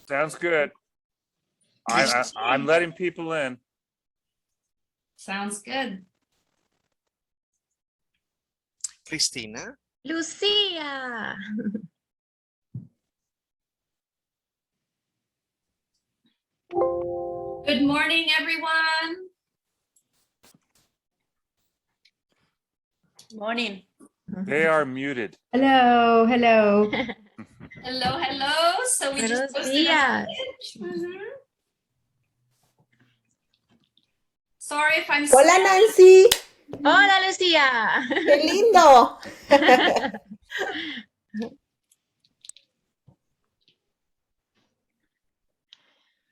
Sounds good. I'm letting people in. Sounds good. Cristina. Lucia. Good morning, everyone. Morning. They are muted. Hello, hello. Hello, hello. So we just Buenos posted a días. message. Sorry if I'm Hola Nancy, Hola, Lucia. qué lindo.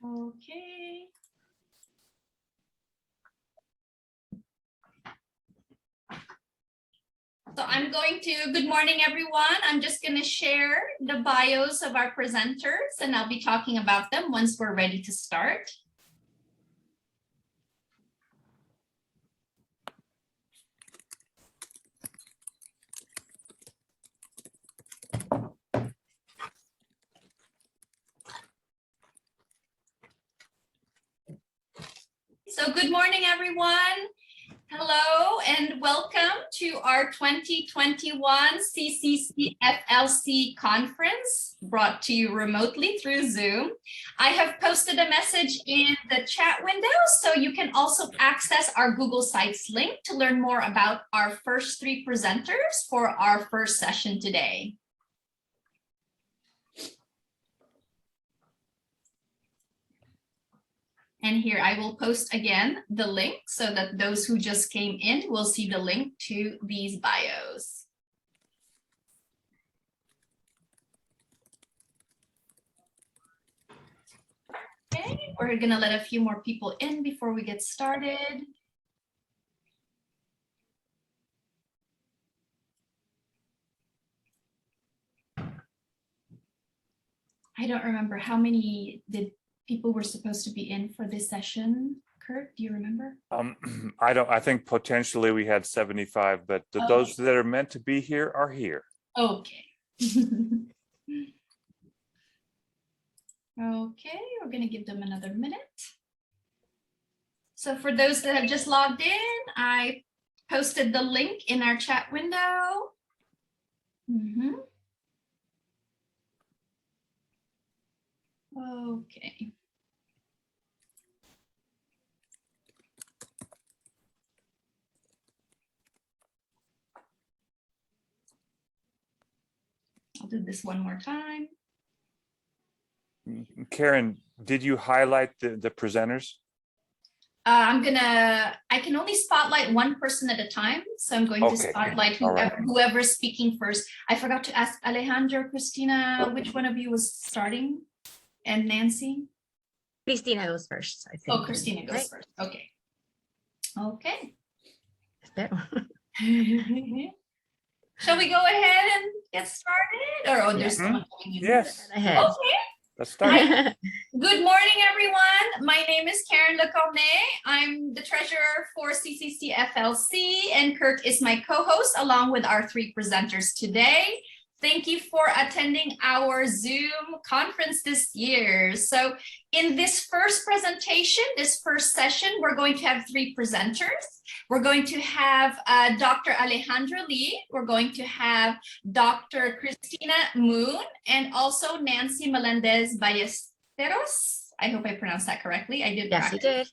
Okay. So I'm going to, good morning, everyone. I'm just going to share the bios of our presenters, and I'll be talking about them once we're ready to start. So good morning, everyone. Hello and welcome to our 2021 CCCFLC conference brought to you remotely through Zoom. I have posted a message in the chat window, so you can also access our Google Sites link to learn more about our first three presenters for our first session today. And here I will post again the link so that those who just came in will see the link to these bios. Okay, we're gonna let a few more people in before we get started. I don't remember how many people were supposed to be in for this session. Kurt, do you remember? I think potentially we had 75, but those that are meant to be here are here. Okay. Okay, we're gonna give them another minute. So for those that have just logged in, I posted the link in our chat window. Okay. I'll do this one more time. Karen, did you highlight the presenters? I can only spotlight one person at a time. So I'm going to spotlight whoever's speaking first. I forgot to ask Alejandro, Cristina, which one of you was starting? And Nancy? Cristina goes first, I think. Oh, Cristina goes first. Okay. Okay. Shall we go ahead and get started? Or there's someone coming in? Yes. Okay. Let's start. Good morning, everyone. My name is Karen Lecornet. I'm the treasurer for CCCFLC, and Kurt is my co-host along with our three presenters today. Thank you for attending our Zoom conference this year. So in this first presentation, this first session, we're going to have three presenters. We're going to have Dr. Alejandro Lee. We're going to have Dr. Cristina Moon and also Nancy Meléndez-Ballesteros. I hope I pronounced that correctly. I did. Yes, you did.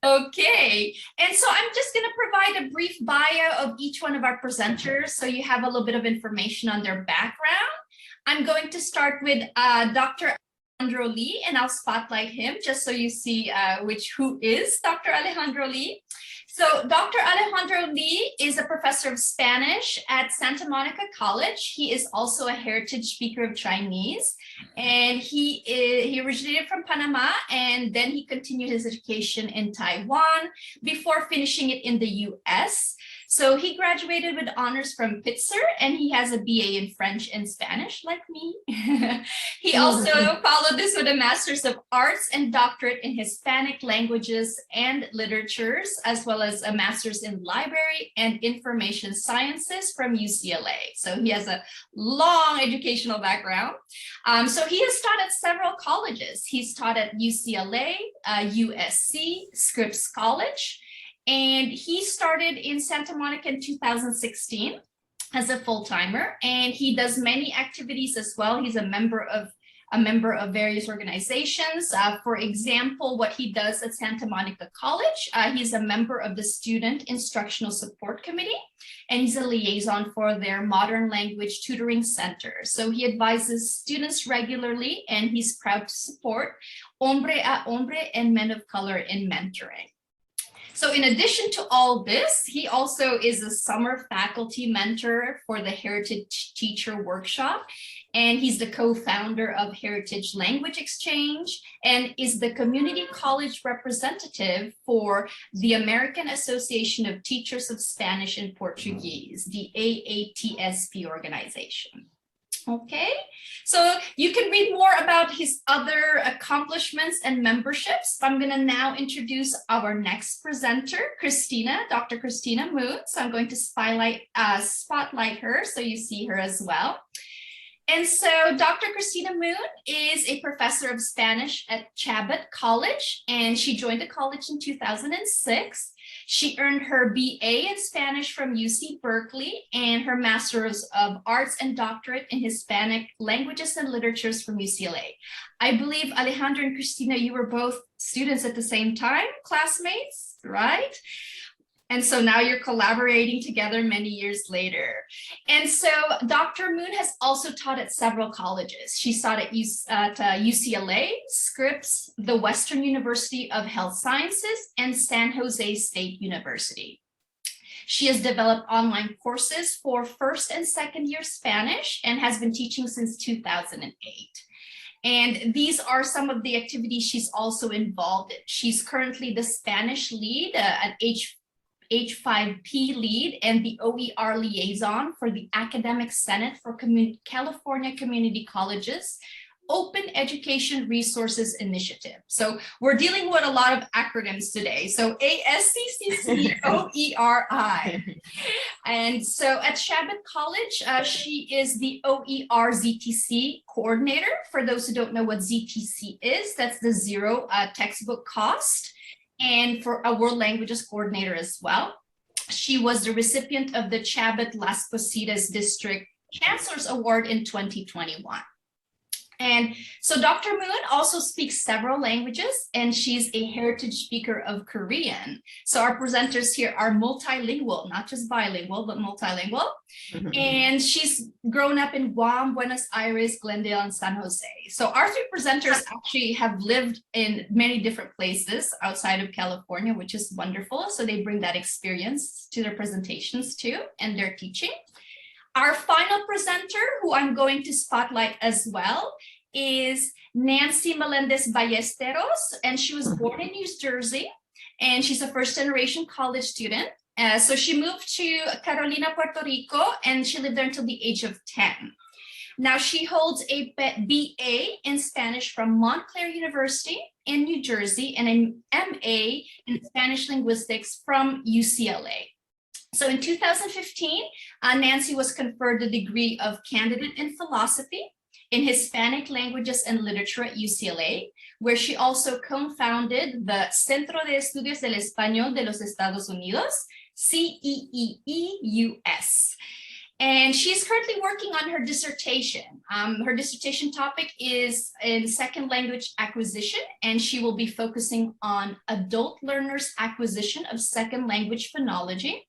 Okay. And so I'm just going to provide a brief bio of each one of our presenters so you have a little bit of information on their background. I'm going to start with Dr. Alejandro Lee, and I'll spotlight him just so you see who is Dr. Alejandro Lee. So Dr. Alejandro Lee is a professor of Spanish at Santa Monica College. He is also a heritage speaker of Chinese, and he originated from Panama, and then he continued his education in Taiwan before finishing it in the US. So he graduated with honors from Pitzer, and he has a BA in French and Spanish, like me. He also followed this with a Master's of Arts and Doctorate in Hispanic Languages and Literatures, as well as a Master's in Library and Information Sciences from UCLA. So he has a long educational background. So he has taught at several colleges. He's taught at UCLA, USC, Scripps College, and he started in Santa Monica in 2016 as a full-timer, and he does many activities as well. He's a member of various organizations. For example, what he does at Santa Monica College, he's a member of the Student Instructional Support Committee, and he's a liaison for their Modern Language Tutoring Center. So he advises students regularly, and he's proud to support Hombre a Hombre and Men of Color in mentoring. So in addition to all this, he also is a summer faculty mentor for the Heritage Teacher Workshop, and he's the co-founder of Heritage Language Exchange and is the community college representative for the American Association of Teachers of Spanish and Portuguese, the AATSP organization. Okay, so you can read more about his other accomplishments and memberships. I'm going to now introduce our next presenter, Dr. Cristina Moon. So I'm going to spotlight her so you see her as well. And so Dr. Cristina Moon is a professor of Spanish at Chabot College, and she joined the college in 2006. She earned her BA in Spanish from UC Berkeley and her Master's of Arts and Doctorate in Hispanic Languages and Literatures from UCLA. I believe, Alejandro and Cristina, you were both students at the same time, classmates, right? And so now you're collaborating together many years later. And so Dr. Moon has also taught at several colleges. She taught at UCLA, Scripps, the Western University of Health Sciences, and San Jose State University. She has developed online courses for first and second year Spanish and has been teaching since 2008. And these are some of the activities she's also involved in. She's currently the Spanish lead at H5P lead and the OER liaison for the Academic Senate for California Community Colleges Open Education Resources Initiative. So we're dealing with a lot of acronyms today. So ASCCCOERI. And so at Chabot College, she is the OER ZTC coordinator. For those who don't know what ZTC is, that's the zero textbook cost. And for a World Languages coordinator as well. She was the recipient of the Chabot Las Positas District Chancellor's Award in 2021. And so Dr. Moon also speaks several languages, and she's a heritage speaker of Korean. So our presenters here are multilingual, not just bilingual, but multilingual. And she's grown up in Guam, Buenos Aires, Glendale, and San Jose. So our three presenters actually have lived in many different places outside of California, which is wonderful. So they bring that experience to their presentations too, and their teaching. Our final presenter, who I'm going to spotlight as well, is Nancy Meléndez-Ballesteros, and she was born in New Jersey, and she's a first-generation college student. So she moved to Carolina, Puerto Rico, and she lived there until the age of 10. Now she holds a BA in Spanish from Montclair University in New Jersey and an MA in Spanish linguistics from UCLA. So in 2015, Nancy was conferred the degree of candidate in philosophy in Hispanic Languages and Literature at UCLA, where she also co-founded the Centro de Estudios del Español de los Estados Unidos, CEEUS. And she's currently working on her dissertation. Her dissertation topic is in second language acquisition, and she will be focusing on adult learners' acquisition of second language phonology.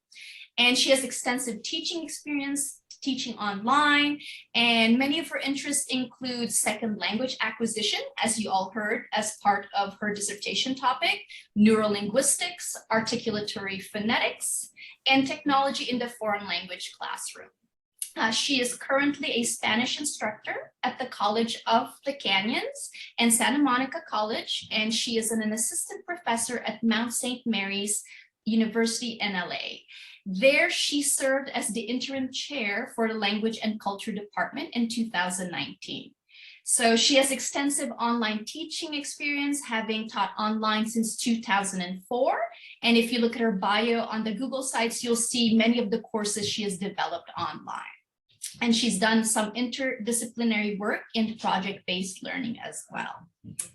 And she has extensive teaching experience, teaching online, and many of her interests include second language acquisition, as you all heard as part of her dissertation topic, neurolinguistics, articulatory phonetics, and technology in the foreign language classroom. She is currently a Spanish instructor at the College of the Canyons and Santa Monica College, and she is an assistant professor at Mount St. Mary's University in LA. There, she served as the interim chair for the Language and Culture Department in 2019. So she has extensive online teaching experience, having taught online since 2004. And if you look at her bio on the Google sites, you'll see many of the courses she has developed online. And she's done some interdisciplinary work in project-based learning as well.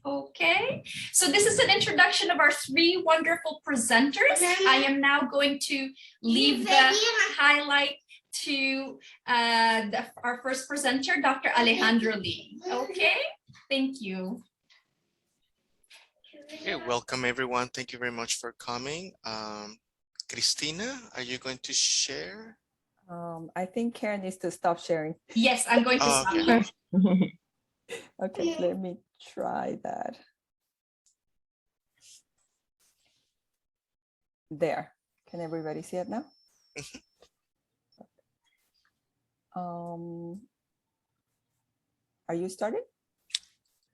Okay, so this is an introduction of our three wonderful presenters. I am now going to leave the highlight to our first presenter, Dr. Alejandro Lee. Okay, thank you. Okay, welcome everyone. Thank you very much for coming. Cristina, are you going to share? I think Karen needs to stop sharing. Yes, I'm going to stop Okay. now. Okay, let me try that. There. Can everybody see it now? Are you starting?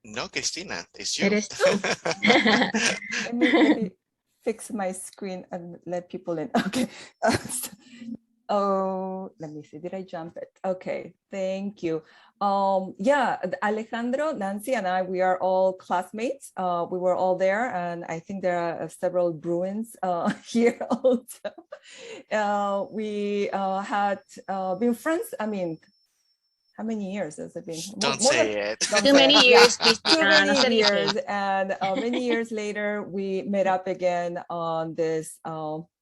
No, Cristina, it's you. It is true. Let me fix my screen and let people in. Okay. Oh, let me see. Did I jump it? Okay, thank you. Yeah, Alejandro, Nancy, and I, we are all classmates. We were all there, and I think there are several Bruins here also. We had been friends. I mean, how many years has it been? Don't say it. don't Too say many it. years, Yeah, too Cristina. No se many dice. years, and many years later, we met up again on this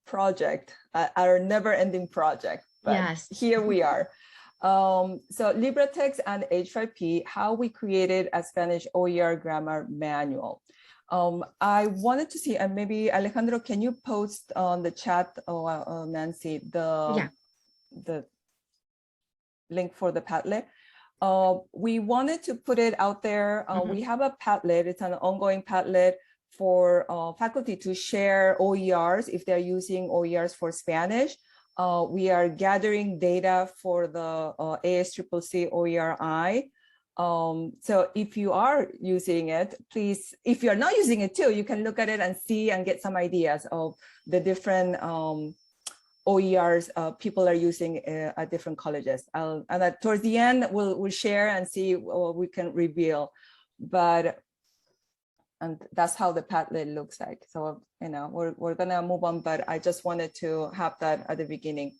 project, our never-ending project. But Yes. here we are. So Libretexts and H5P, how we created a Spanish OER Grammar Manual. I wanted to see, and maybe Alejandro, can you post on the chat, Nancy, the link for the Padlet? We wanted to put it out there. We have a Padlet. It's an ongoing Padlet for faculty to share OERs if they're using OERs for Spanish. We are gathering data for the ASCCC OERI. So if you are using it, please, if you're not using it too, you can look at it and see and get some ideas of the different OERs people are using at different colleges. And towards the end, we'll share and see what we can reveal. But and that's how the Padlet looks like. So, you know, we're gonna move on, but I just wanted to have that at the beginning.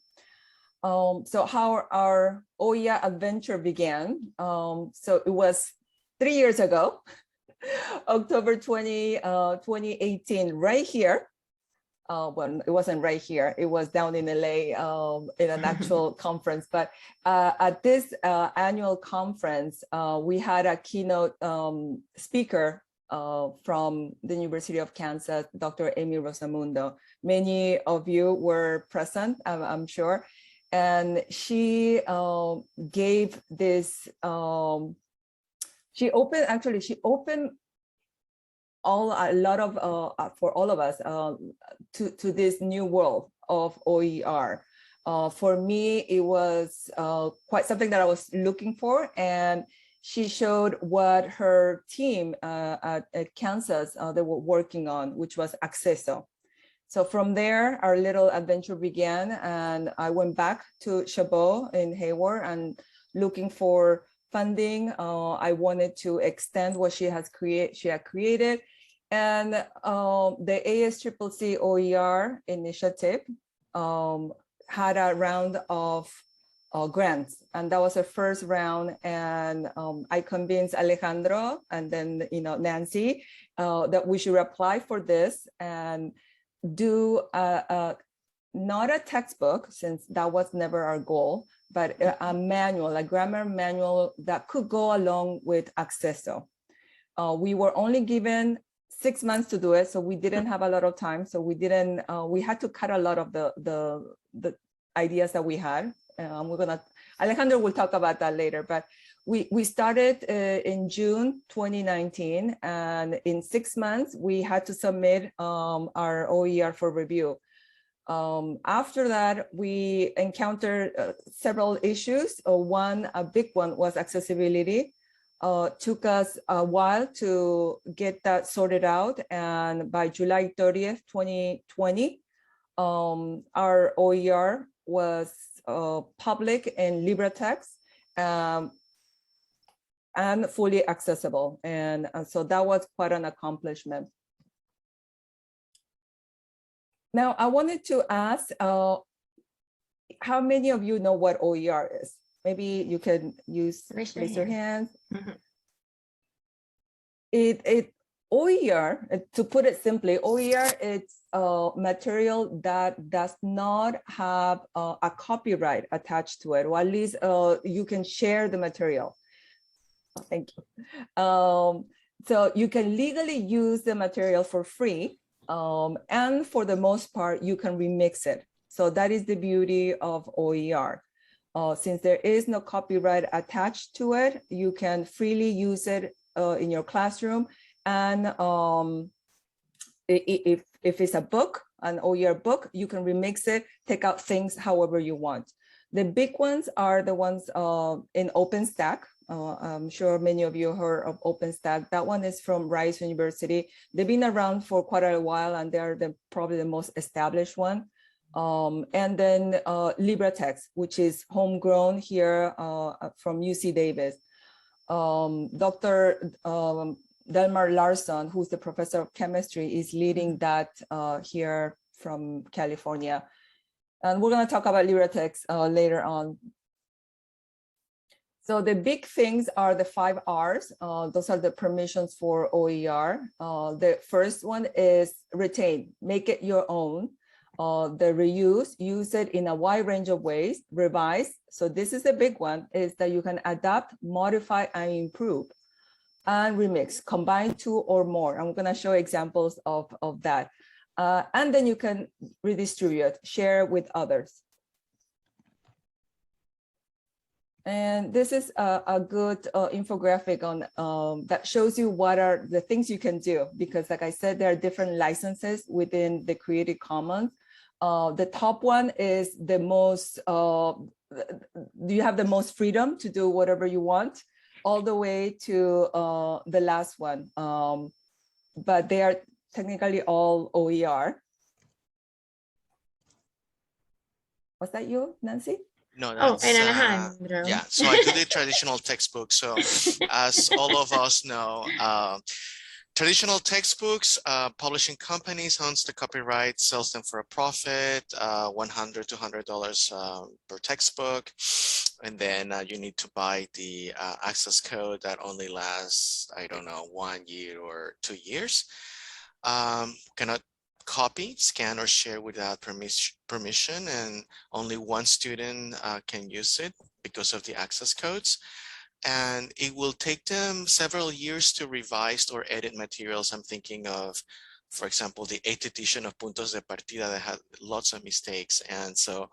So how our OER adventure began. So it was 3 years ago, October 2018, right here. Well, it wasn't right here. It was down in LA in an actual conference. But at this annual conference, we had a keynote speaker from the University of Kansas, Dr. Amy Rosamundo. Many of you were present, I'm sure. And she gave this, she opened a lot of, for all of us, to this new world of OER. For me, it was quite something that I was looking for, and she showed what her team at Kansas, they were working on, which was Acceso. So from there, our little adventure began, and I went back to Chabot in Hayward and looking for funding. I wanted to extend what she had created. And the ASCCC OER initiative had a round of grants, and that was the first round. And I convinced Alejandro and then Nancy that we should apply for this and do not a textbook, since that was never our goal, but a manual, a grammar manual that could go along with Acceso. We were only given 6 months to do it, so we didn't have a lot of time. So we didn't. We had to cut a lot of the ideas that we had. Alejandro will talk about that later. But we started in June 2019, and in 6 months we had to submit our OER for review. After that, we encountered several issues. A big one was accessibility. Took us a while to get that sorted out, and by July 30th, 2020, Our OER was public in Libretexts and fully accessible. And so that was quite an accomplishment. Now, I wanted to ask, how many of you know what OER is? Maybe you can raise your hand. OER, to put it simply, OER is a material that does not have a copyright attached to it, or at least you can share the material. Thank you. So you can legally use the material for free, and for the most part, you can remix it. So that is the beauty of OER. Since there is no copyright attached to it, you can freely use it in your classroom. And if it's a book, an OER book, you can remix it, take out things however you want. The big ones are the ones in OpenStack. I'm sure many of you heard of OpenStack. That one is from Rice University. They've been around for quite a while, and they're probably the most established one. And then Libretexts, which is homegrown here from UC Davis. Dr. Delmar Larson, who's the professor of chemistry, is leading that here from California. And we're going to talk about Libretexts later on. So the big things are the 5 R's. Those are the permissions for OER. The first one is retain, make it your own. The reuse, use it in a wide range of ways. Revise, so this is a big one, is that you can adapt, modify, and improve. And remix, combine 2 or more. I'm going to show examples of that. And then you can redistribute, share with others. And this is a good infographic on that shows you what are the things you can do, because like I said, there are different licenses within the Creative Commons. The top one is the most, you have the most freedom to do whatever you want, all the way to the last one. But they are technically all OER. Was that you, Nancy? No, that's, and Alejandro. yeah, so I do the traditional textbook. So as all of us know, traditional textbooks, publishing companies owns the copyright, sells them for a profit, $100 to $200 per textbook. And then you need to buy the access code that only lasts, I don't know, 1 year or 2 years. Cannot copy, scan, or share without permission, and only one student can use it because of the access codes. And it will take them several years to revise or edit materials. I'm thinking of, for example, the 8th edition of Puntos de Partida that had lots of mistakes. And so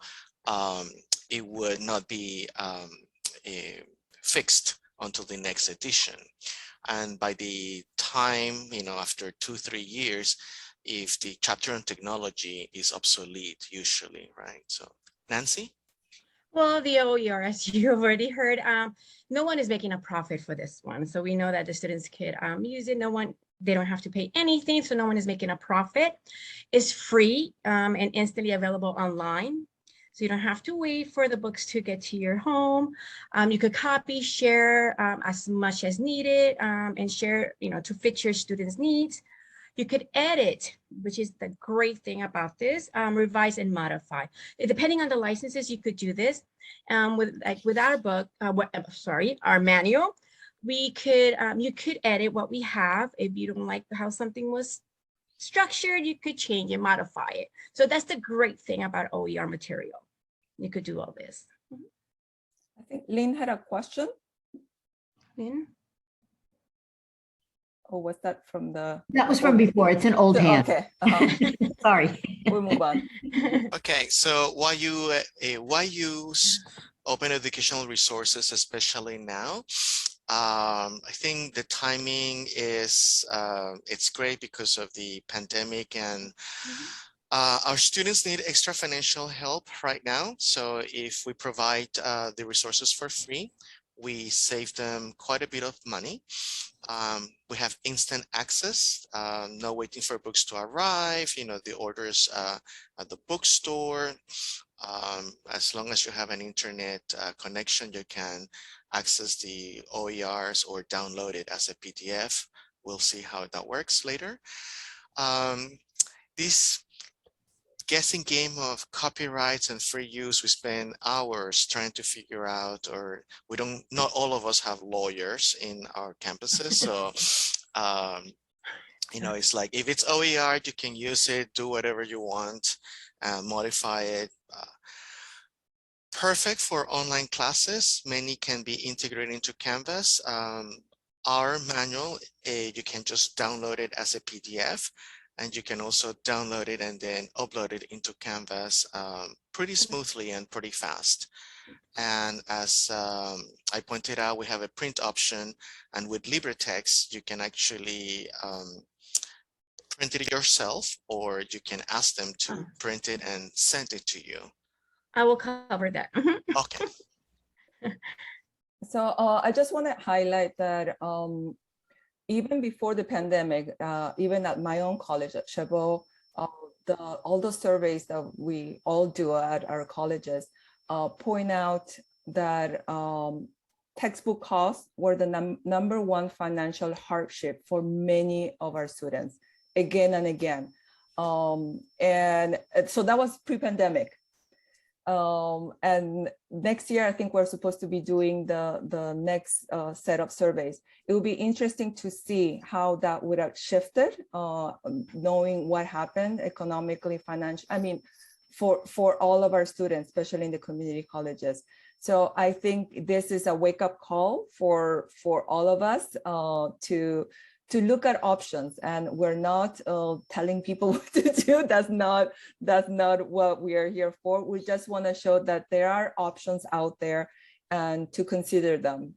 it would not be fixed until the next edition. And by the time, after 2-3 years, if the chapter on technology is obsolete, usually, right? So, Nancy? Well, the OER, as you already heard, no one is making a profit for this one. So we know that the students could use it. They don't have to pay anything. So no one is making a profit. It's free and instantly available online. So you don't have to wait for the books to get to your home. You could copy, share as much as needed, and share, to fit your students' needs. You could edit, which is the great thing about this, revise and modify. Depending on the licenses, you could do this. With our book, our manual, we could you could edit what we have. If you don't like how something was structured, you could change and modify it. So that's the great thing about OER material. You could do all this. I think Lynn had a question. Lynn? Or was that from the? That was from before. It's an old hand. Okay. Sorry. We'll move on. Okay, so why use open educational resources, especially now? I think the timing is, it's great because of the pandemic, and our students need extra financial help right now. So if we provide the resources for free, we save them quite a bit of money. We have instant access, no waiting for books to arrive, the orders at the bookstore. As long as you have an internet connection, you can access the OERs or download it as a PDF. We'll see how that works later. This guessing game of copyrights and free use, we spend hours trying to figure out, or not all of us have lawyers in our campuses. So, it's like, if it's OER, you can use it, do whatever you want, modify it. Perfect for online classes. Many can be integrated into Canvas. Our manual, you can just download it as a PDF. And you can also download it and then upload it into Canvas pretty smoothly and pretty fast. And as I pointed out, we have a print option. And with Libretexts, you can actually print it yourself, or you can ask them to print it and send it to you. I will cover that. Okay. So I just want to highlight that even before the pandemic, even at my own college at Chabot, all the surveys that we all do at our colleges point out that textbook costs were the number one financial hardship for many of our students, again and again. And so that was pre-pandemic. And next year, I think we're supposed to be doing the next set of surveys. It will be interesting to see how that would have shifted, knowing what happened economically, financially, I mean, for all of our students, especially in the community colleges. So I think this is a wake-up call for all of us to look at options, and we're not telling people what to do. That's not what we are here for. We just want to show that there are options out there and to consider them.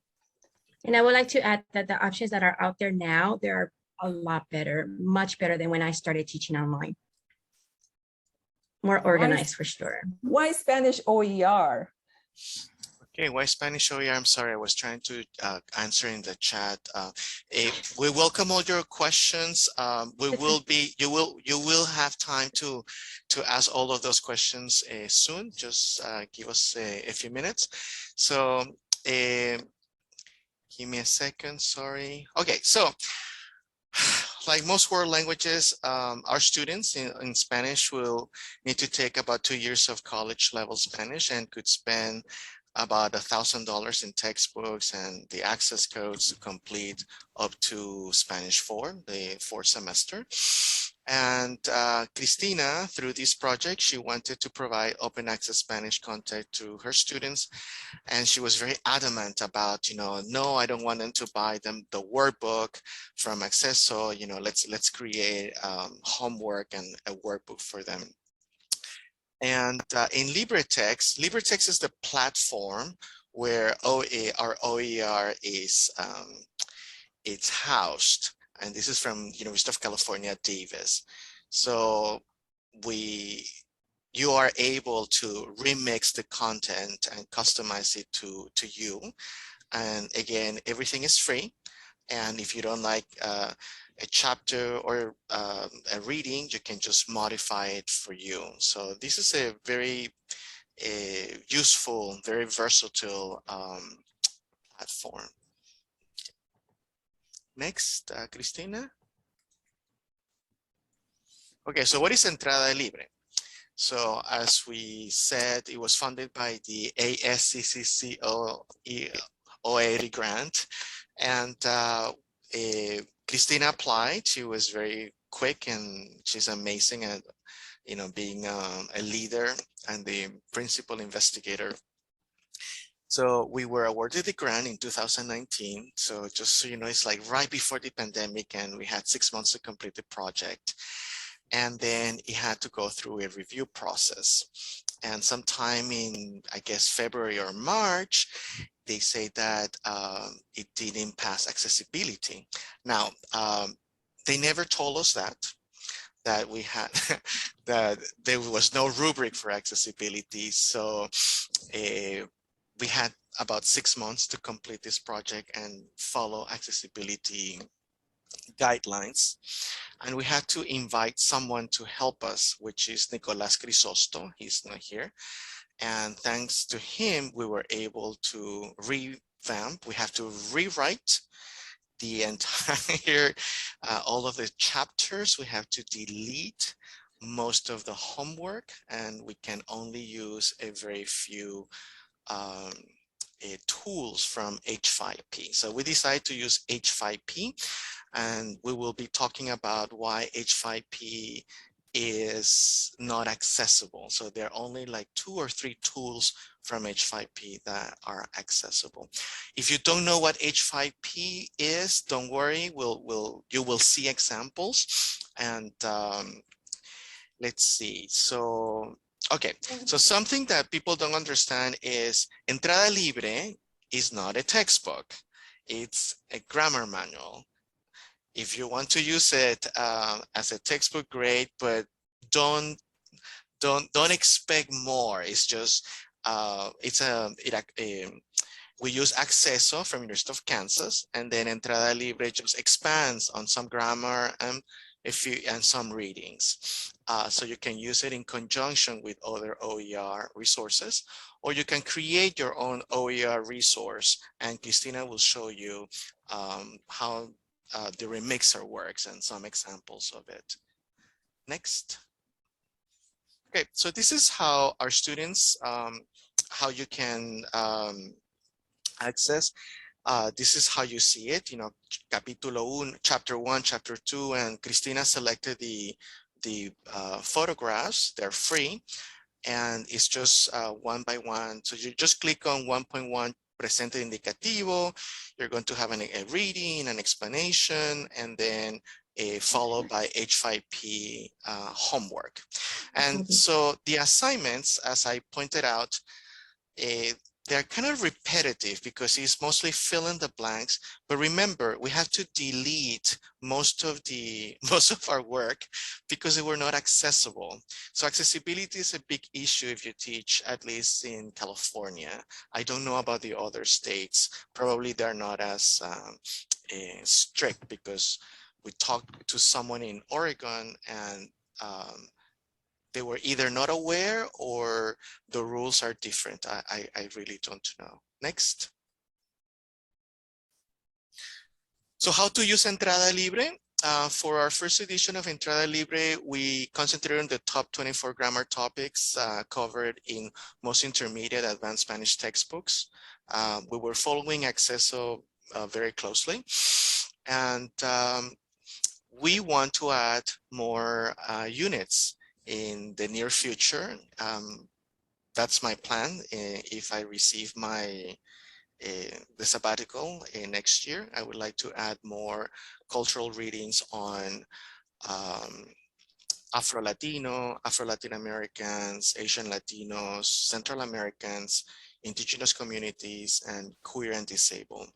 And I would like to add that the options that are out there now, they are a lot better, much better than when I started teaching online. More organized for sure. Why Spanish OER? Okay, why Spanish OER? I'm sorry, I was trying to answer in the chat. We welcome all your questions. You will have time to ask all of those questions soon. Just give us a few minutes. So give me a second, sorry. Okay, so like most world languages, our students in Spanish will need to take about 2 years of college level Spanish and could spend about $1,000 in textbooks and the access codes to complete up to Spanish 4, the 4th semester. And Cristina, through this project, she wanted to provide open access Spanish content to her students. And she was very adamant about, no, I don't want them to buy them the workbook from Acceso, let's create homework and a workbook for them. And in Libretexts is the platform where our OER is it's housed. And this is from University of California, Davis. So you are able to remix the content and customize it to you. And again, everything is free. And if you don't like a chapter or a reading, you can just modify it for you. So this is a very useful, very versatile platform. Next, Cristina. Okay, so what is Entrada Libre? So as we said, it was funded by the ASCCCOER grant. And Cristina applied. She was very quick and she's amazing at being a leader and the principal investigator. So we were awarded the grant in 2019. So just so you know, it's like right before the pandemic, and we had 6 months to complete the project. And then it had to go through a review process. And sometime in, I guess, February or March, they say that it didn't pass accessibility. Now, they never told us that we had, that there was no rubric for accessibility. So we had about 6 months to complete this project and follow accessibility guidelines. And we had to invite someone to help us, which is Nicolas Crisosto. He's not here. And thanks to him, we were able to revamp. We have to rewrite the entire, all of the chapters. We have to delete most of the homework, and we can only use a very few tools from H5P. So we decided to use H5P, and we will be talking about why H5P is not accessible. So there are only like 2 or 3 tools from H5P that are accessible. If you don't know what H5P is, don't worry, you will see examples. And let's see, so, okay. So something that people don't understand is Entrada Libre is not a textbook. It's a grammar manual. If you want to use it as a textbook, great, but don't expect more. It's just we use Acceso from University of Kansas, and then Entrada Libre just expands on some grammar and some readings. So you can use it in conjunction with other OER resources, or you can create your own OER resource, and Cristina will show you how the remixer works and some examples of it. Next. Okay, so this is how our students, how you can access. This is how you see it, you know, chapter 1, chapter 2, and Cristina selected the photographs. They're free, and it's just 1 by 1. So you just click on 1.1 presente indicativo. You're going to have a reading, an explanation, and then followed by H5P homework. And so the assignments, as I pointed out, they're kind of repetitive because it's mostly fill in the blanks. But remember, we have to delete most of our work because they were not accessible. So accessibility is a big issue if you teach, at least in California. I don't know about the other states. Probably they're not as strict, because we talked to someone in Oregon, and they were either not aware or the rules are different. I really don't know. Next. So how to use Entrada Libre? For our first edition of Entrada Libre, we concentrated on the top 24 grammar topics covered in most intermediate advanced Spanish textbooks. We were following Acceso very closely. And we want to add more units in the near future. That's my plan. If I receive my the sabbatical next year, I would like to add more cultural readings on Afro-Latino, Afro-Latin Americans, Asian Latinos, Central Americans, indigenous communities, and queer and disabled.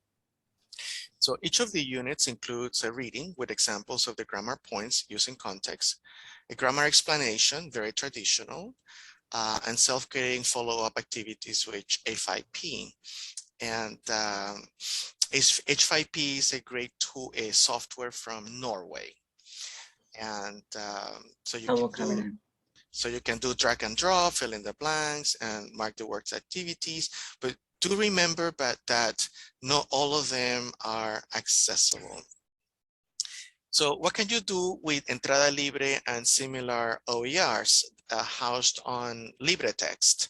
So each of the units includes a reading with examples of the grammar points used in context, a grammar explanation, very traditional, and self-grading follow-up activities with H5P. And H5P is a great tool, a software from Norway. And so you can do drag and drop, fill in the blanks, and mark the words activities. But do remember that not all of them are accessible. So what can you do with Entrada Libre and similar OERs housed on Libretexts?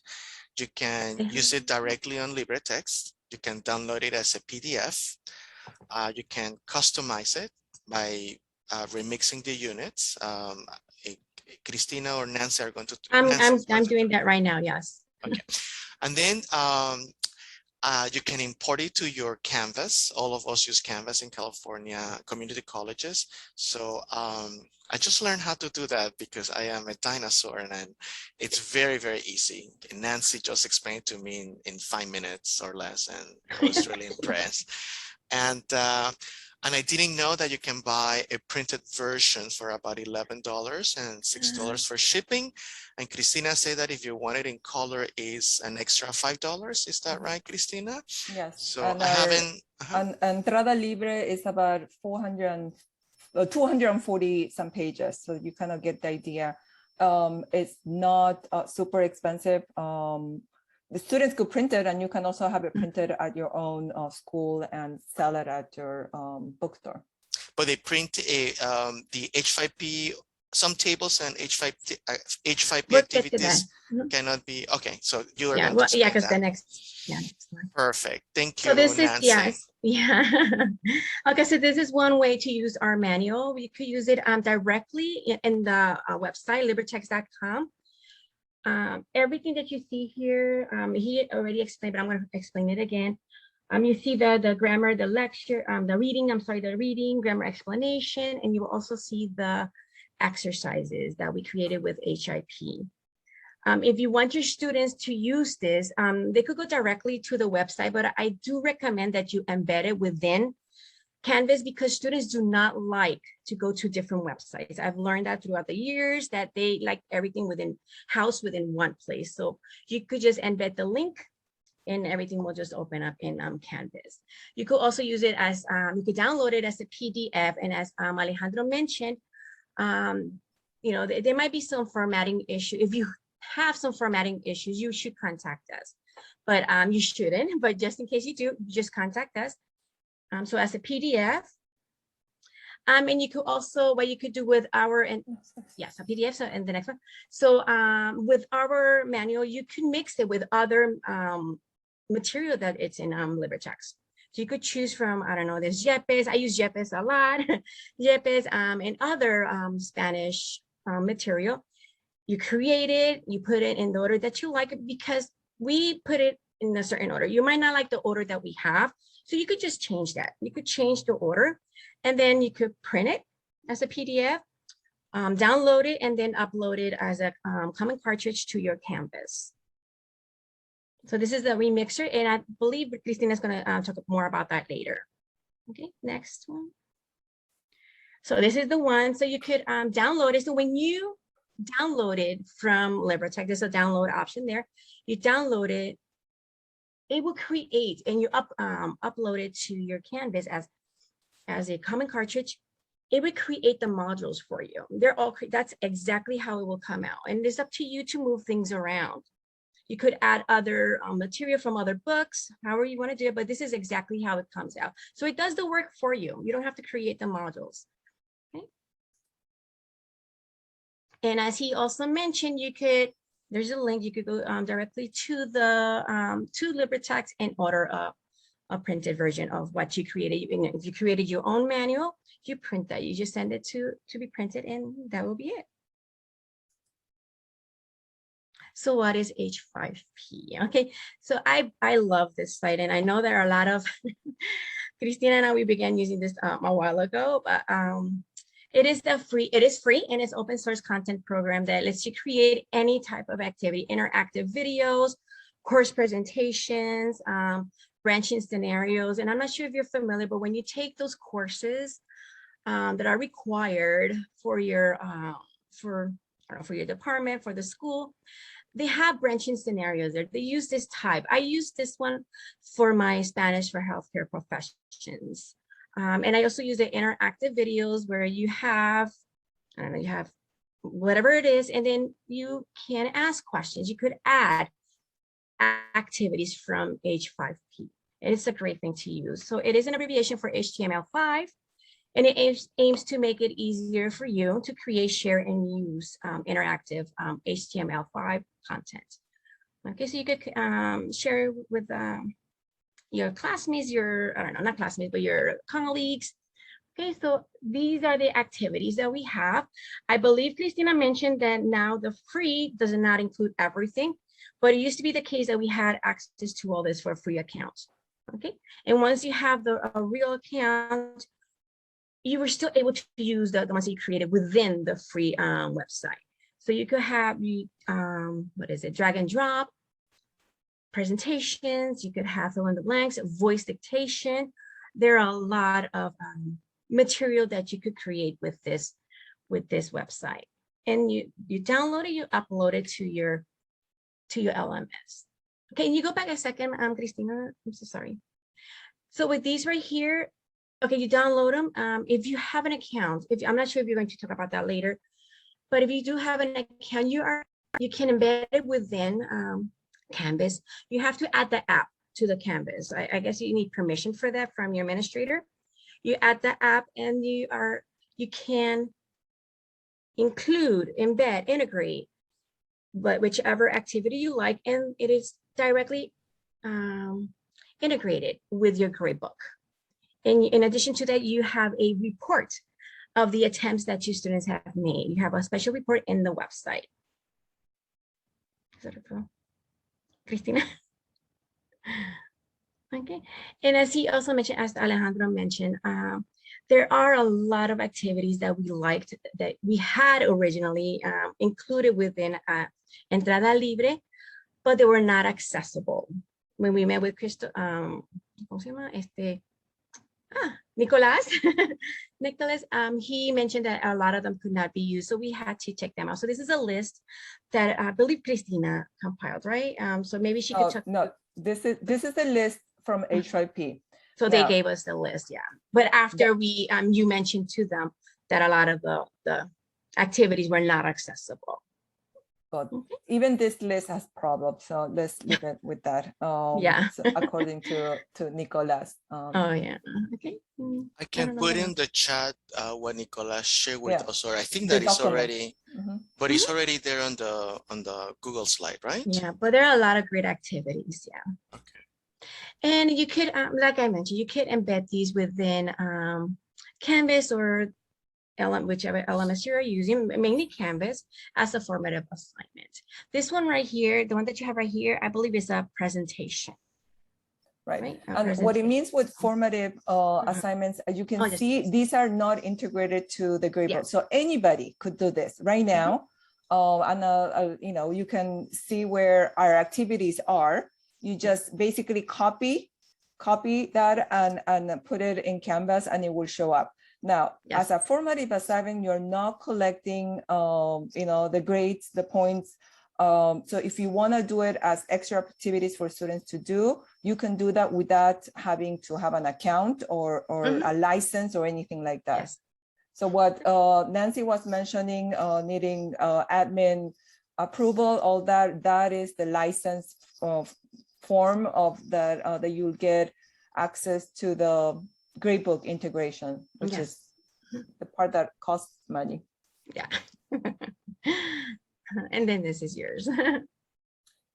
You can use it directly on Libretexts. You can download it as a PDF. You can customize it by remixing the units. Cristina or Nancy are going to. I'm doing that right now. Yes. Okay, and then you can import it to your Canvas. All of us use Canvas in California community colleges. So I just learned how to do that because I am a dinosaur, and it's very, very easy. And Nancy just explained to me in 5 minutes or less, and I was really impressed. And And I didn't know that you can buy a printed version for about $11 and $6 for shipping. And Cristina said that if you want it in color is an extra $5. Is that right, Cristina? Yes. So and I haven't. Entrada Libre is about 240 some pages. So you kind of get the idea. It's not super expensive. The students could print it, and you can also have it printed at your own school and sell it at your bookstore. But they print the H5P, some tables and H5P We'll get to activities that. cannot be, okay, so you are Yeah, going well, to yeah, explain because the that. next slide. Perfect, thank you, So this is, Nancy. yes, yeah. Okay, so this is one way to use our manual. We could use it directly in the website, libretexts.com. Everything that you see here, he already explained, but I'm going to explain it again. You see the grammar, the lecture, the reading, grammar explanation, and you will also see the exercises that we created with HIP. If you want your students to use this, they could go directly to the website, but I do recommend that you embed it within Canvas because students do not like to go to different websites. I've learned that throughout the years that they like everything within one place. So you could just embed the link and everything will just open up in Canvas. You could also use it as, you could download it as a PDF. And as Alejandro mentioned, you know, there might be some formatting issue. If you have some formatting issues, you should contact us, but you shouldn't, but just in case you do, just contact us. So as a PDF, and you could also, what you could do with our, and yes, a PDF, so, and the next one. So with our manual, you can mix it with other material that it's in Libretexts. So you could choose from, I don't know, there's Yepes, I use Yepes a lot, Yepes, and other Spanish material. You create it, you put it in the order that you like it because we put it in a certain order. You might not like the order that we have. So you could just change that. You could change the order and then you could print it as a PDF, download it, and then upload it as a common cartridge to your Canvas. So this is the remixer, and I believe Cristina is going to talk more about that later. Okay, next one. So this is the one. So you could download it. So when you download it from Libretexts, there's a download option there. You download it. It will create, and you upload it to your Canvas as a common cartridge. It will create the modules for you. They're all, that's exactly how it will come out. And it's up to you to move things around. You could add other material from other books, however you want to do it, but this is exactly how it comes out. So it does the work for you. You don't have to create the modules. Okay. And as he also mentioned, you could, there's a link, you could go directly to the to Libretexts and order a printed version of what you created. If you created your own manual, you print that. You just send it to be printed, and that will be it. So what is H5P? Okay, so I love this site, and I know there are a lot of Cristina and I, we began using this a while ago, but it is free and it's open source content program that lets you create any type of activity, interactive videos, course presentations, branching scenarios. And I'm not sure if you're familiar, but when you take those courses that are required for your for your department, for the school, they have branching scenarios there. They use this type. I use this one for my Spanish for healthcare professions. And I also use the interactive videos where you have, I don't know, you have whatever it is, and then you can ask questions. You could add activities from H5P. It's a great thing to use. So it is an abbreviation for HTML5, and it aims to make it easier for you to create, share, and use interactive HTML5 content. Okay, so you could share with your classmates, I don't know, not classmates, but your colleagues. Okay, so these are the activities that we have. I believe Cristina mentioned that now the free does not include everything, but it used to be the case that we had access to all this for a free account. Okay, and once you have a real account, you were still able to use the ones that you created within the free website. So you could have, what is it, drag and drop, presentations, you could have fill in the blanks, voice dictation. there are a lot of material that you could create with this website. And you download it, you upload it to your LMS. Can you go back a second, Cristina? I'm so sorry. So with these right here, okay, you download them. If you have an account, I'm not sure if you're going to talk about that later, but if you do have an account, you can embed it within Canvas. You have to add the app to the Canvas. I guess you need permission for that from your administrator. You add the app and you can include, embed, integrate, but whichever activity you like, and it is directly integrated with your gradebook. And in addition to that, you have a report of the attempts that your students have made. You have a special report in the website. Is that okay? Cristina? Okay. And as he also mentioned, as Alejandro mentioned, there are a lot of activities that we liked that we had originally included within Entrada Libre, but they were not accessible. When we met with Nicolas, he mentioned that a lot of them could not be used, so we had to check them out. So this is a list that I believe Cristina compiled, right? So maybe she could check. No, this is the list from H5P. So they gave us the list, yeah. But after we, you mentioned to them that a lot of the activities were not accessible. But even this list has problems, so let's leave it with that. Yeah. So according to Nicolas. Oh yeah. Okay. I can put in the chat what Nicolas shared with us, or I think The that is document. already, but it's already there on the Google slide, right? Yeah, but there are a lot of great activities, yeah. Okay. And you could, like I mentioned, you could embed these within Canvas or whichever LMS you're using, mainly Canvas, as a formative assignment. This one right here, the one that you have right here, I believe is a presentation. Right. And what it means with formative assignments, as you can see, these are not integrated to the gradebook. So anybody could do this right now. And you know, you can see where our activities are. You just basically copy that and put it in Canvas, and it will show up. Now, as a formative assignment, you're not collecting, you know, the grades, the points. So if you want to do it as extra activities for students to do, you can do that without having to have an account or a license or anything like that. Yes. So what Nancy was mentioning, needing admin approval, all that is the license form of that that you'll get access to the gradebook integration, which is the part that costs money. Yeah. And then this is yours.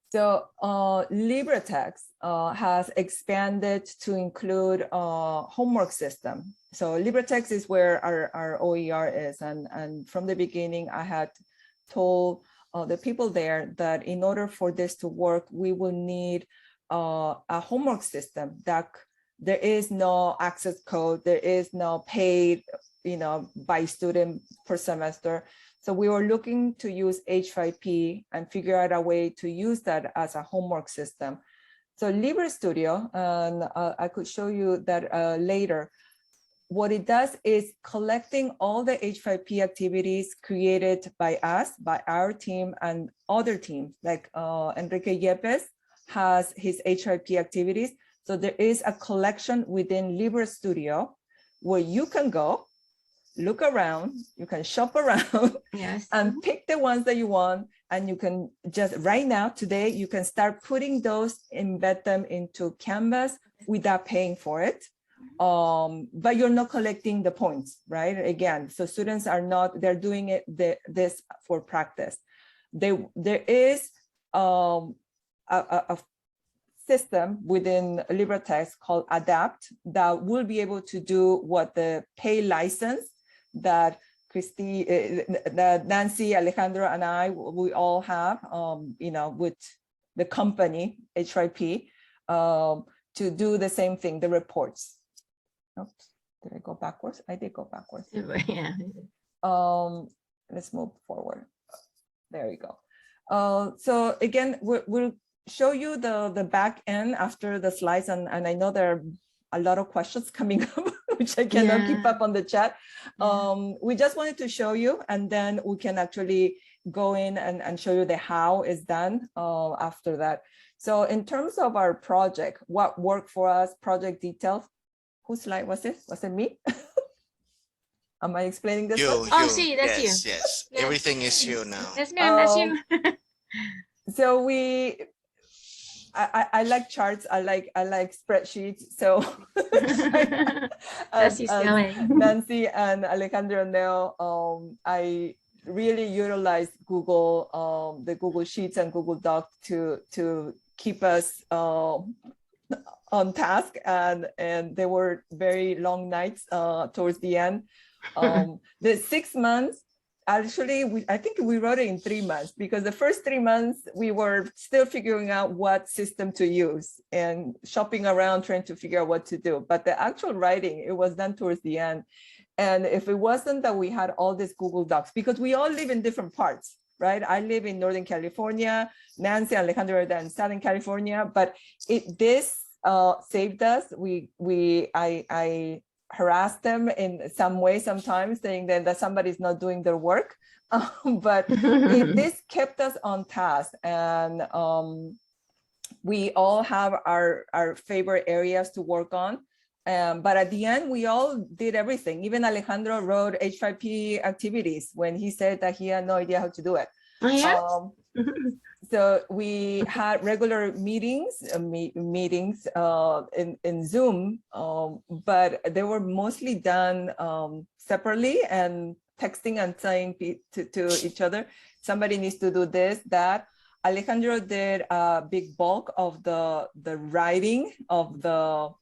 So Libretexts has expanded to include a homework system. So Libretexts is where our OER is. And from the beginning, I had told the people there that in order for this to work, we will need a homework system that there is no access code, there is no paid, you know, by student per semester. So we were looking to use H5P and figure out a way to use that as a homework system. So Libre Studio, and I could show you that later, what it does is collecting all the H5P activities created by us, by our team and other teams, like Enrique Yepes has his H5P activities. So there is a collection within Libre Studio where you can go, look around, you can shop around, and pick the ones that you want. And you can just right now, today, you can start putting those, embed them into Canvas without paying for it. But you're not collecting the points, right? Again, so students are not, they're doing it this for practice. There is a system within Libretexts called Adapt that will be able to do what the pay license that that Nancy, Alejandro, and we all have, you know, with the company H5P to do the same thing, the reports. Oops, did I go backwards? I did go backwards. Yeah. Let's move forward. There you go. So again, we'll show you the back end after the slides, and I know there are a lot of questions coming up, which I cannot keep Yeah. up on the chat. Yeah. We just wanted to show you, and then we can actually go in and show you the how is done after that. So in terms of our project, what worked for us, project details, whose slide was it? Was it me? Am I explaining this one? Oh, see, that's you. yes, yes. Yeah. Everything is you now. Yes, ma'am, that's you. So I like charts. I like spreadsheets. So That's you selling. Nancy and Alejandro know, I really utilize Google, the Google Sheets and Google Doc to keep us on task, and they were very long nights towards the end. The 6 months. Actually, I think we wrote it in 3 months, because the first 3 months we were still figuring out what system to use and shopping around trying to figure out what to do. But the actual writing, it was done towards the end. And if it wasn't that we had all these Google Docs, because we all live in different parts, right? I live in Northern California, Nancy and Alejandro are in Southern California, but this saved us. I harass them in some way sometimes, saying that somebody's not doing their work. But this kept us on task, and we all have our favorite areas to work on. But at the end, we all did everything. Even Alejandro wrote H5P activities when he said that he had no idea how to do it. Oh, yeah? So we had regular meetings in Zoom, but they were mostly done separately and texting and saying to each other, somebody needs to do this, that. Alejandro did a big bulk of the writing of the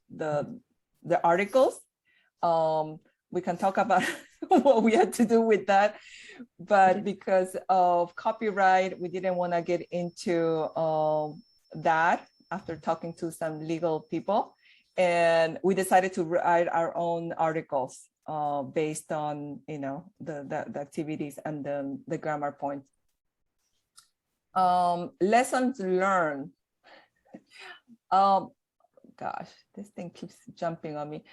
articles. We can talk about what we had to do with that, but because of copyright, we didn't want to get into that after talking to some legal people, and we decided to write our own articles based on the activities and the grammar points. Lessons learned. Gosh, this thing keeps jumping on me.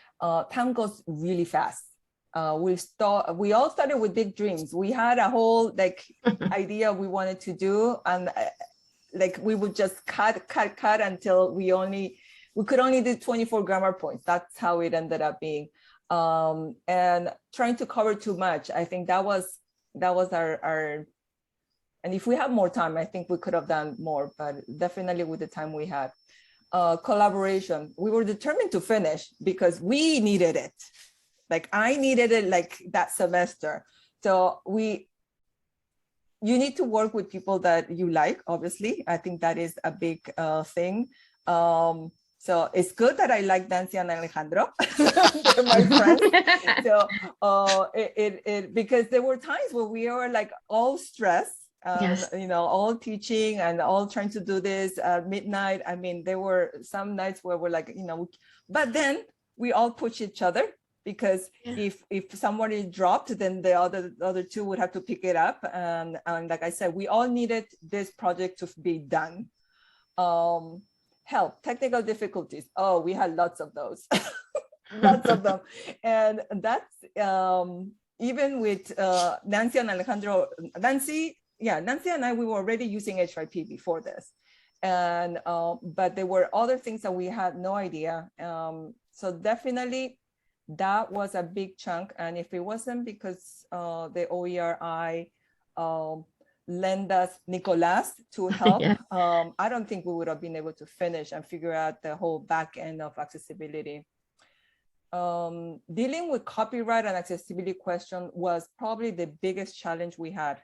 Time goes really fast. We all started with big dreams. We had a whole idea we wanted to do, and we would just cut until we could only do 24 grammar points. That's how it ended up being. And trying to cover too much. I think that was our. And if we had more time, I think we could have done more, but definitely with the time we had. Collaboration. We were determined to finish because we needed it. I needed it that semester. So you need to work with people that you like, obviously. I think that is a big thing. So it's good that I like Nancy and Alejandro. They're my friends. So because there were times where we were all stressed. Yes. All teaching and all trying to do this at midnight. I mean, there were some nights where we're but then we all push each other, because if somebody dropped, then the other two would have to pick it up. And like I said, we all needed this project to be done. Help, technical difficulties. Oh, we had lots of those, lots of them. And that's even with Nancy and Alejandro. Nancy and I, we were already using H5P before this, and but there were other things that we had no idea. So definitely that was a big chunk. And if it wasn't because the OERI lend us Nicolas to help, I don't think we would have been able to finish and figure out the whole back end of accessibility. Dealing with copyright and accessibility question was probably the biggest challenge we had,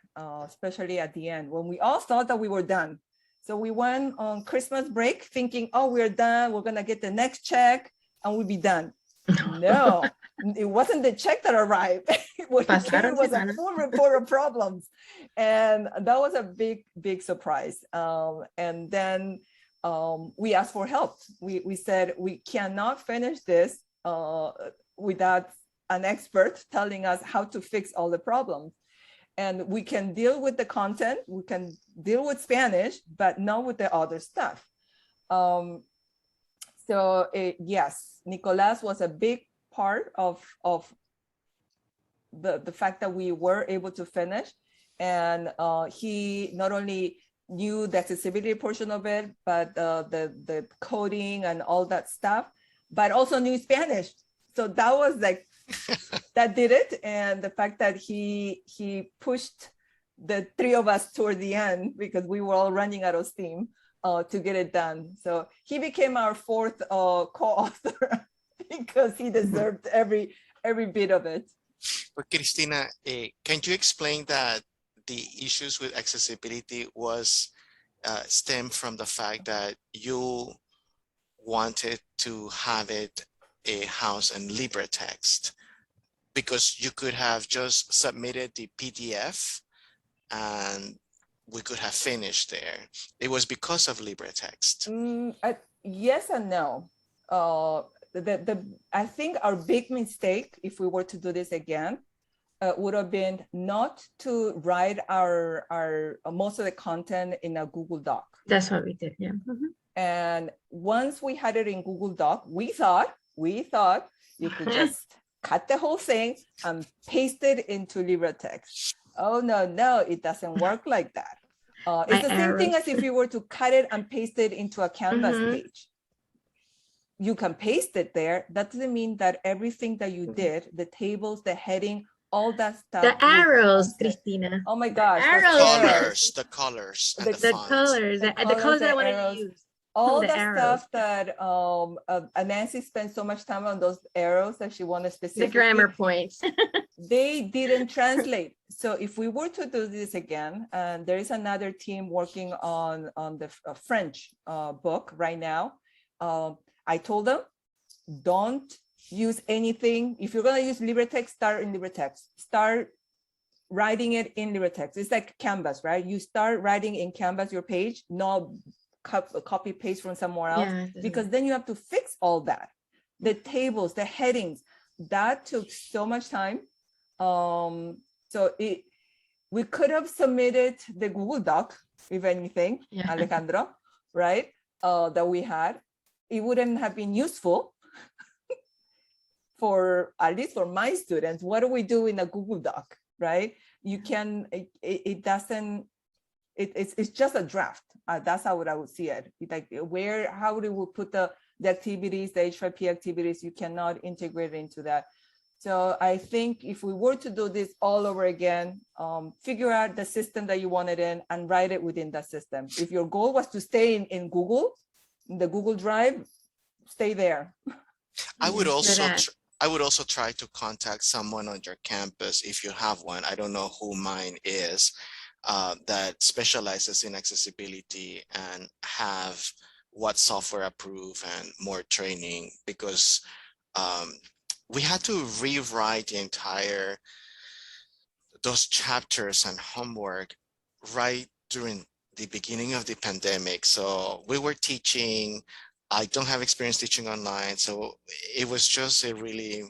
especially at the end when we all thought that we were done. So we went on Christmas break thinking, oh, we're done. We're going to get the next check and we'll be done. No, it wasn't the check that arrived. What it came was a full report of problems. And that was a big, big surprise. And then we asked for help. We said, we cannot finish this without an expert telling us how to fix all the problems. And we can deal with the content, we can deal with Spanish, but not with the other stuff. So yes, Nicolas was a big part of the fact that we were able to finish. And he not only knew the accessibility portion of it, but the coding and all that stuff, but also knew Spanish. So that was like, that did it. And the fact that he pushed the three of us toward the end, because we were all running out of steam to get it done. So he became our fourth co-author because he deserved every bit of it. But Cristina, can you explain that the issues with accessibility was stemmed from the fact that you wanted to have it a house in Libretext, because you could have just submitted the PDF and we could have finished there. It was because of Libretext. Yes and no. I think our big mistake, if we were to do this again, would have been not to write our most of the content in a Google Doc. That's what we did, yeah. And once we had it in Google Doc, we thought you could just cut the whole thing and paste it into Libretext. Oh, no, it doesn't work like that. It's the same thing as if you were to cut it and paste it into a Canvas page. You can paste it there. That doesn't mean that everything that you did, the tables, the heading, all that stuff. The arrows, Cristina. Oh my gosh. The colors, and the The colors that I wanted to use. All the the arrows. stuff that Nancy spent so much time on, those arrows that she wanted The specifically. grammar points. They didn't translate. So if we were to do this again, and there is another team working on the French book right now, I told them, don't use anything. If you're going to use Libretext, start in Libretext. Start writing it in Libretext. It's like Canvas, right? You start writing in Canvas your page, not copy paste from somewhere else, because then you have to fix all that. The tables, the headings, that took so much time. So we could have submitted the Google Doc, if anything, Alejandro, right? That we had. It wouldn't have been useful for, at least for my students. What do we do in a Google Doc, right? You can, it doesn't, it's just a draft. That's how I would see it. Like how do we put the activities, the H5P activities? You cannot integrate into that. So I think if we were to do this all over again, figure out the system that you wanted in and write it within that system. If your goal was to stay in Google, in the Google Drive, stay there. I would also try to contact someone on your campus if you have one. I don't know who mine is, that specializes in accessibility and have what software approved and more training, because we had to rewrite the entire, those chapters and homework right during the beginning of the pandemic. So we were teaching, I don't have experience teaching online. So it was just a really,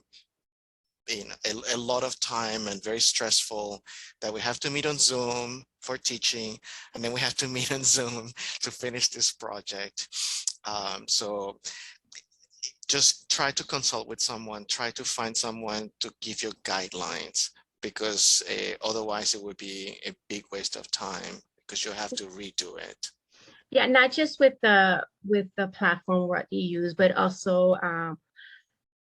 a lot of time and very stressful that we have to meet on Zoom for teaching. And then we have to meet on Zoom to finish this project. So just try to consult with someone, try to find someone to give you guidelines, because otherwise it would be a big waste of time, because you have to redo it. Yeah, not just with the platform what you use, but also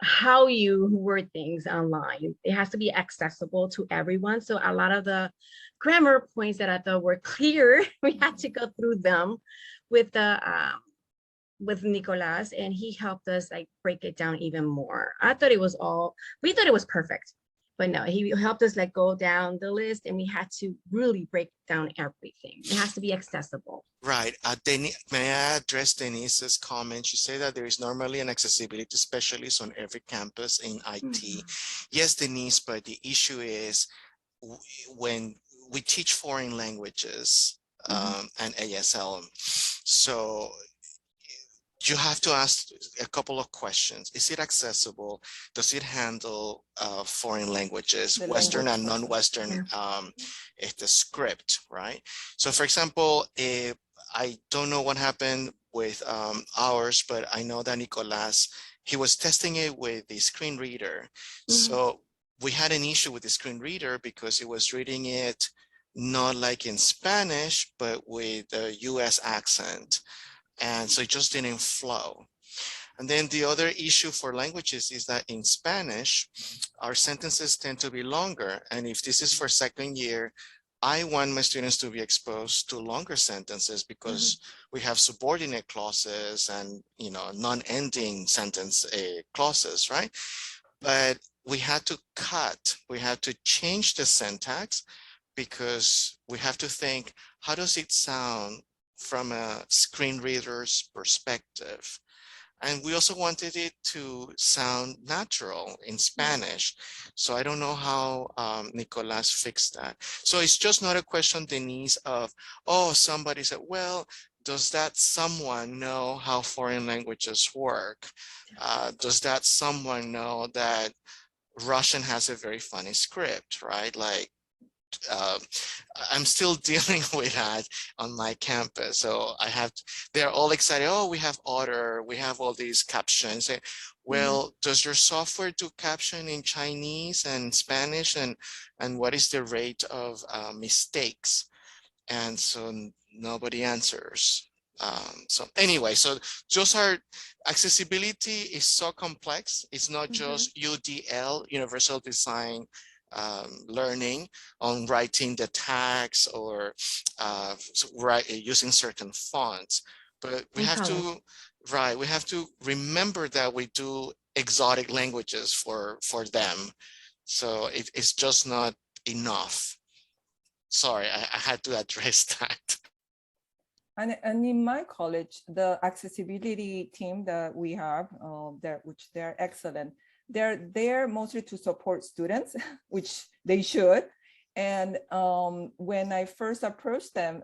how you word things online. It has to be accessible to everyone. So a lot of the grammar points that I thought were clear, we had to go through them with Nicolas, and he helped us like break it down even more. We thought it was perfect. But no, he helped us like go down the list, and we had to really break down everything. It has to be accessible. Right. May I address Denise's comment? She said that there is normally an accessibility specialist on every campus in IT. Yes, Denise, but the issue is when we teach foreign languages and ASL, so you have to ask a couple of questions. Is it accessible? Does it handle foreign languages, Western and non-Western, the script, right? So for example, I don't know what happened with ours, but I know that Nicolas, he was testing it with the screen reader. So we had an issue with the screen reader because it was reading it not like in Spanish, but with a US accent. And so it just didn't flow. And then the other issue for languages is that in Spanish, our sentences tend to be longer. And if this is for second year, I want my students to be exposed to longer sentences because we have subordinate clauses and, you know, non-ending sentence clauses, right? But we had to change the syntax because we have to think, how does it sound from a screen reader's perspective? And we also wanted it to sound natural in Spanish. So I don't know how Nicolas fixed that. So it's just not a question, Denise, of, oh, somebody said, well, does that someone know how foreign languages work? Does that someone know that Russian has a very funny script, right? Like, I'm still dealing with that on my campus. So they're all excited. Oh, we have Otter, we have all these captions. Well, does your software do caption in Chinese and Spanish? And what is the rate of mistakes? And so nobody answers. So anyway, so those are, accessibility is so complex. It's not just UDL, Universal Design Learning, on writing the tags or using certain fonts, but we have to remember that we do exotic languages for them. So it's just not enough. Sorry, I had to address that. And in my college, the accessibility team that we have, which they're excellent, they're there mostly to support students, which they should. And when I first approached them,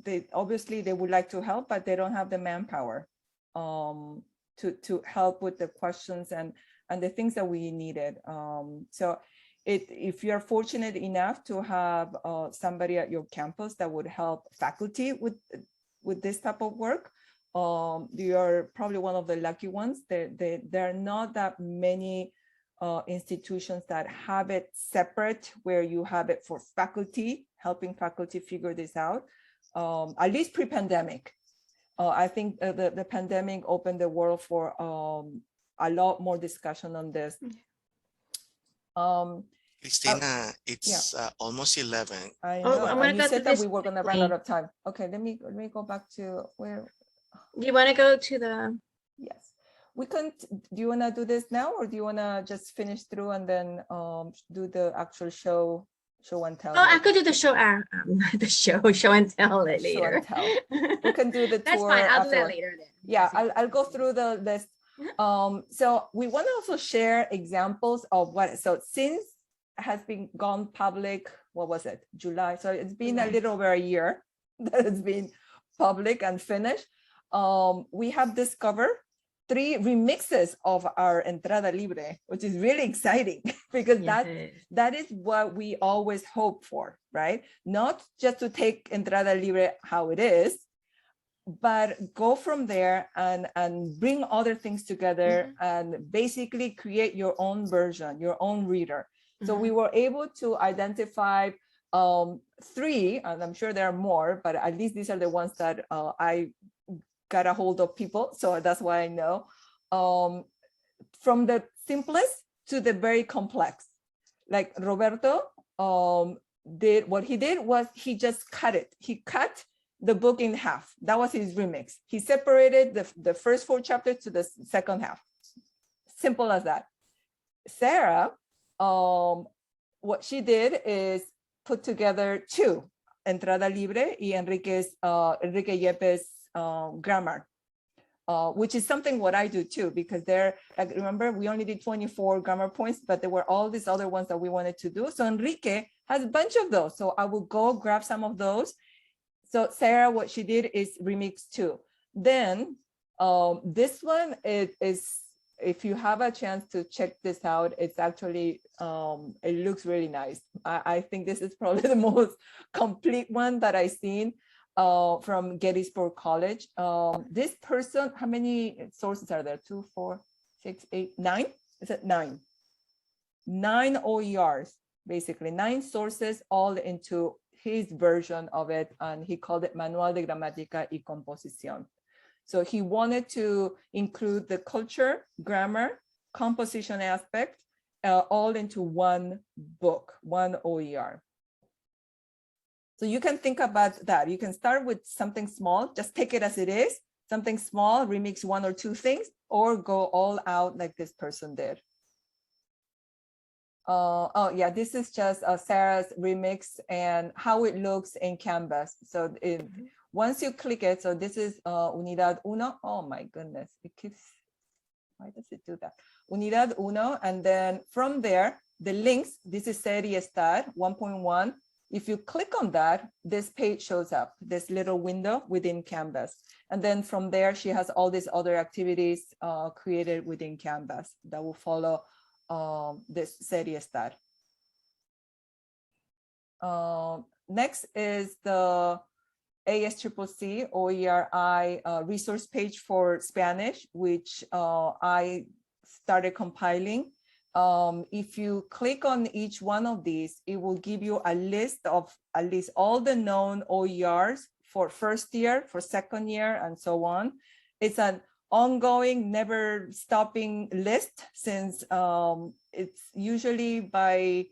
they obviously they would like to help, but they don't have the manpower to help with the questions and the things that we needed. So if you're fortunate enough to have somebody at your campus that would help faculty with this type of work, you are probably one of the lucky ones. There are not that many institutions that have it separate, where you have it for faculty, helping faculty figure this out, at least pre-pandemic. I think the pandemic opened the world for a lot more discussion on this. Christina, it's almost 11. I Oh, know, I'm gonna and you go said to that this we were gonna run quickly. out of time. Okay, let me go back to where. Do you want to go to the? Yes, we can. Do you want to do this now, or do you want to just finish through and then do the actual show and tell? Oh, I could do the show. The show and tell it Show later. and tell. We can do the tour. That's fine. I'll do that afterward. later then. Yeah, I'll go through the list. So we want to also share examples of what. So since has been gone public, what was it, July? So it's been a little over a year that it's been public and finished. We have discovered 3 remixes of our Entrada Libre, which is really exciting because that is what we always hope for, right? Not just to take Entrada Libre how it is, but go from there and bring other things together and basically create your own version, your own reader. So we were able to identify 3, and I'm sure there are more, but at least these are the ones that I got a hold of people. So that's why I know. From the simplest to the very complex. Like Roberto what he did was he just cut it. He cut the book in half. That was his remix. He separated the first 4 chapters to the second half. Simple as that. Sarah, what she did is put together 2, Entrada Libre y Enrique Yepes grammar, which is something what I do too, because like, remember, we only did 24 grammar points, but there were all these other ones that we wanted to do. So Enrique has a bunch of those. So I will go grab some of those. So Sarah, what she did is remix 2. Then this one is, if you have a chance to check this out, it's actually, it looks really nice. I think this is probably the most complete one that I've seen. from Gettysburg College. This person, how many sources are there? 2, 4, 6, 8, 9? Is it 9? 9 OERs, basically 9 sources, all into his version of it, and he called it Manual de Gramática y Composición. So he wanted to include the culture, grammar, composition aspect, all into one book, one OER. So you can think about that. You can start with something small, just take it as it is, something small, remix 1 or 2 things, or go all out like this person did. Oh yeah, this is just Sarah's remix and how it looks in Canvas. So once you click it, so this is Unidad Uno. Oh my goodness, it keeps, why does it do that? Unidad Uno, and then from there, the links, this is Serie Estar 1.1. If you click on that, this page shows up, this little window within Canvas. And then from there, she has all these other activities created within Canvas that will follow this Serie Estar. Next is the ASCCC OERI resource page for Spanish, which I started compiling. If you click on each one of these, it will give you a list of at least all the known OERs for first year, for second year, and so on. It's an ongoing, never stopping list, since it's usually by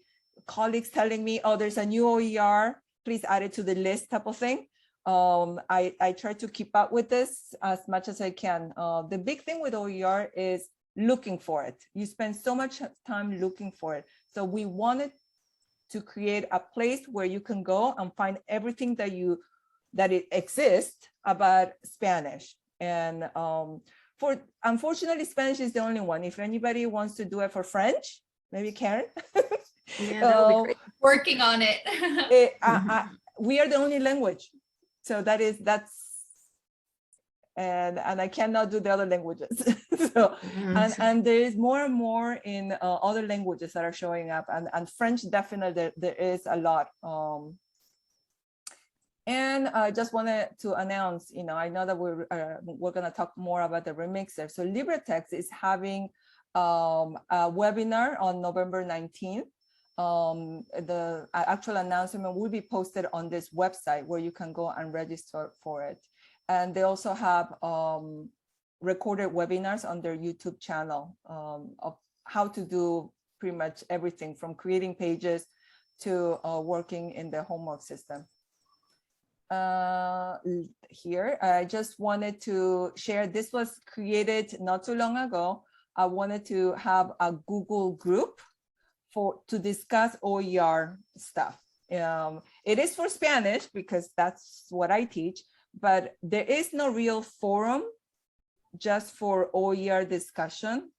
colleagues telling me, oh, there's a new OER, please add it to the list type of thing. I try to keep up with this as much as I can. The big thing with OER is looking for it. You spend so much time looking for it. So we wanted to create a place where you can go and find everything that it exists about Spanish. And unfortunately, Spanish is the only one. If anybody wants to do it for French, maybe Karen. Yeah, that would be great. Working on it. We are the only language. So that's, and I cannot do the other languages. So, and there is more and more in other languages that are showing up, and French definitely there is a lot. And I just wanted to announce, I know that we're going to talk more about the remixer. So Libretexts is having a webinar on November 19th. The actual announcement will be posted on this website where you can go and register for it. And they also have recorded webinars on their YouTube channel of how to do pretty much everything from creating pages to working in the homework system. Here, I just wanted to share, this was created not too long ago. I wanted to have a Google group to discuss OER stuff. It is for Spanish because that's what I teach, but there is no real forum just for OER discussion.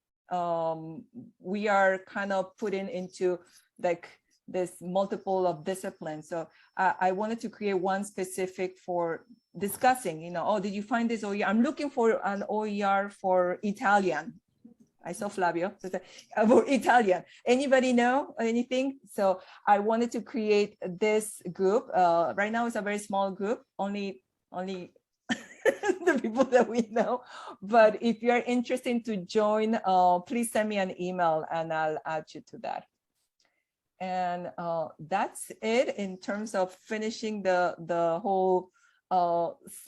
We are kind of putting into like this multiple of disciplines. So I wanted to create one specific for discussing, oh, did you find this OER? I'm looking for an OER for Italian. I saw Flavio, for Italian. Anybody know anything? So I wanted to create this group. Right now it's a very small group, only the people that we know. But if you're interested to join, please send me an email and I'll add you to that. And that's it in terms of finishing the whole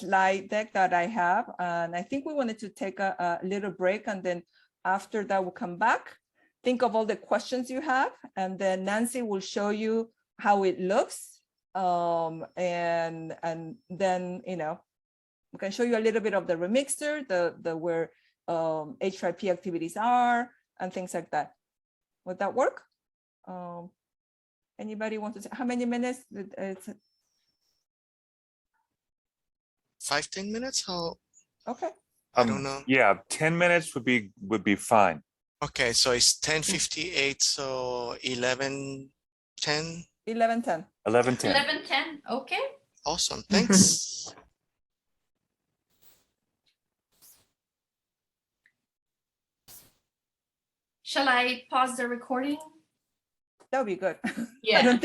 slide deck that I have. And I think we wanted to take a little break, and then after that we'll come back, think of all the questions you have, and then Nancy will show you how it looks. And then, we can show you a little bit of the remixer, the where H5P activities are and things like that. Would that work? Anybody want to say how many minutes? It's 5-10 minutes? How? okay. I don't know. Yeah, 10 minutes would be fine. Okay, so it's 10:58, so 11:10. 11:10. 11:10. 11:10. Okay. Awesome, thanks. Shall I pause the recording? That would be good. Yeah. I don't